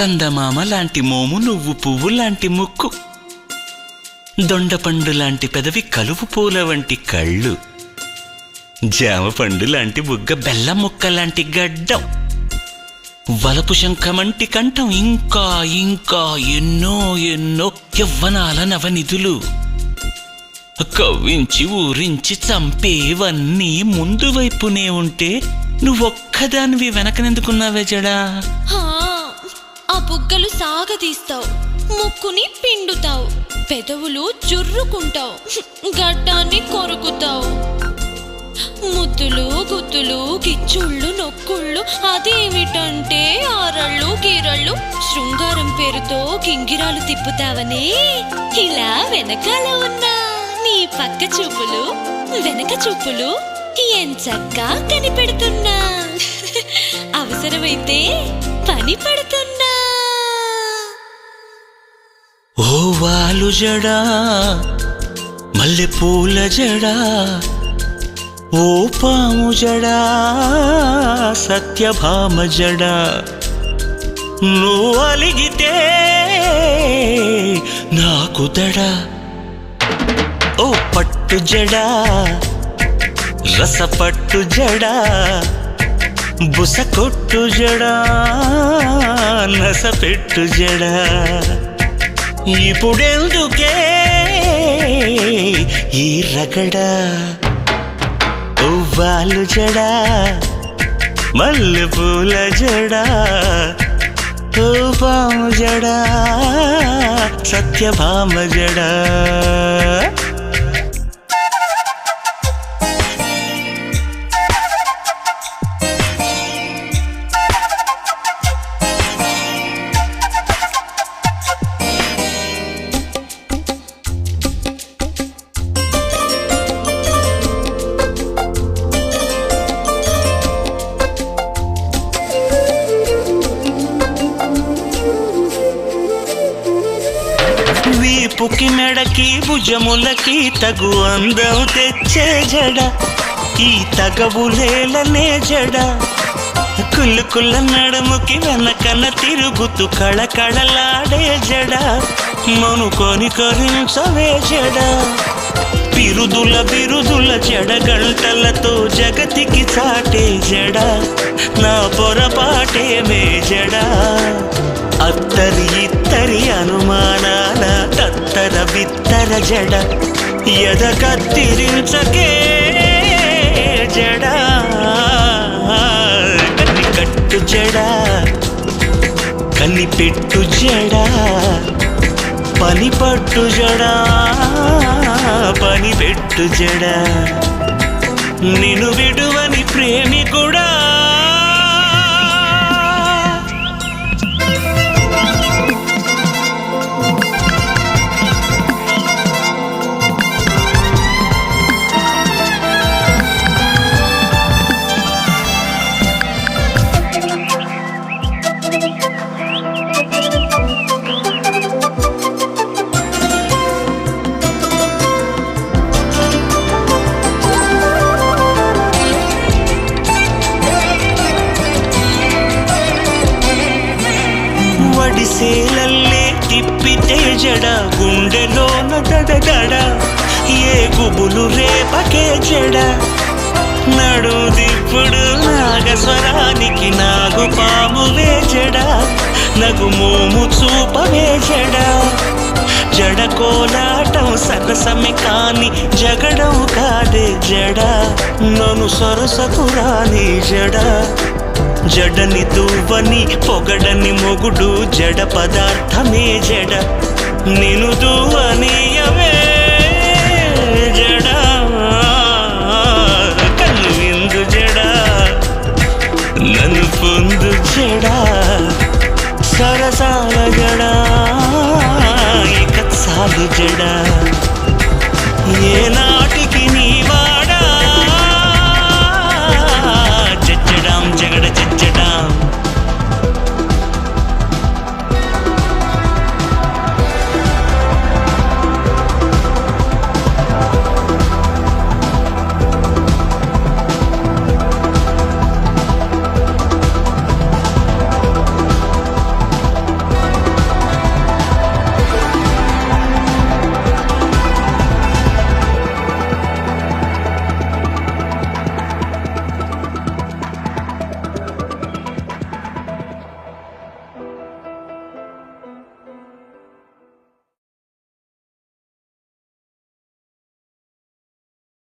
సందమామ లాంటి మోము, నువ్వు పువ్వు లాంటి ముక్కు, దొండపండు లాంటి పెదవి, కలుపు పూల వంటి కళ్ళు, జామ పండు లాంటి బుగ్గ, బెల్లం ముక్క లాంటి గడ్డం, వలపు శంఖమంటి కంఠం, ఇంకా ఇంకా ఎన్నో ఎన్నో యవ్వనాల నవనిధులు, కవ్వించి ఊరించి చంపేవన్నీ ముందు వైపునే ఉంటే నువ్వొక్కదానివి వెనకనెందుకున్నావే జడా? ఆ బుగ్గలు సాగదీస్తావు, ముక్కుని పిండుతావు, పెదవులు జుర్రుకుంటావు, గడ్డాన్ని కొరుకుతావు, ముద్దులు గుద్దులు గిచ్చుళ్ళు నొక్కుళ్ళు, అదేమిటంటే ఆరళ్ళు గీరళ్ళు, శృంగారం పేరుతో గింగిరాలు తిప్పుతావనే. ఇలా వెనకాల ఉన్నా నీ పక్క చూపులు, వెనక చూపులు ఎంచక్కా కనిపెడుతున్నా, అవసరమైతే పని పడుతున్నా. ఓ వాలు జడా, మల్లె పూల జడా, ఓ పాము జడా, సత్యభామ జడా, నువ్వు అలిగితే నాకు దడా. ఓ పట్టు జడా, రసపట్టు జడా, బుసకొట్టు జడా, నసపెట్టు జడా, ఇప్పుడెందుకే ఈ రగడా? ఓ వాలు జడా, మల్లె పూల జడా, ఓ పాము జడా, సత్యభామ జడా. వీపుకి మెడకి భుజములకి తగు అందం తెచ్చే జడ, ఈ తగవులేలనే జడ, కుల్లుకుల్ల నడుముకి వెనకన తిరుగుతూ కళకళలాడే జడ, మనుకొని కరించవే జడ, బిరుదుల బిరుదుల జడ గంటలతో జగతికి చాటే జడ, నా పొరపాటేమే జడ, అత్తరి ఇత్తరి అనుమానాల తత్తర బిత్తర జడ, ఎద కత్తిరించకే జడ, కన్ని కట్టు జడ, కనిపెట్టు జడ, పని పట్టు జడ, పని పెట్టు జడ, నిన్ను విడువని ప్రేమికుడా. సేలల్లే తిప్పితే జడ, గుండెలోన దడదడ, ఏ గుబులు రేపకే జడ, నడు దిప్పుడు నాగస్వరానికి నాగు పామువే జడ, నగు మోము చూపవే జడ, జడ కోలాటం సరసమే కాని జగడం కాదే జడ, నన్ను సరసకు రాని జడ, జడని దువ్వని పొగడని మొగుడు జడ పదార్థమే జడ, నిన్ను దువ్వనీయవే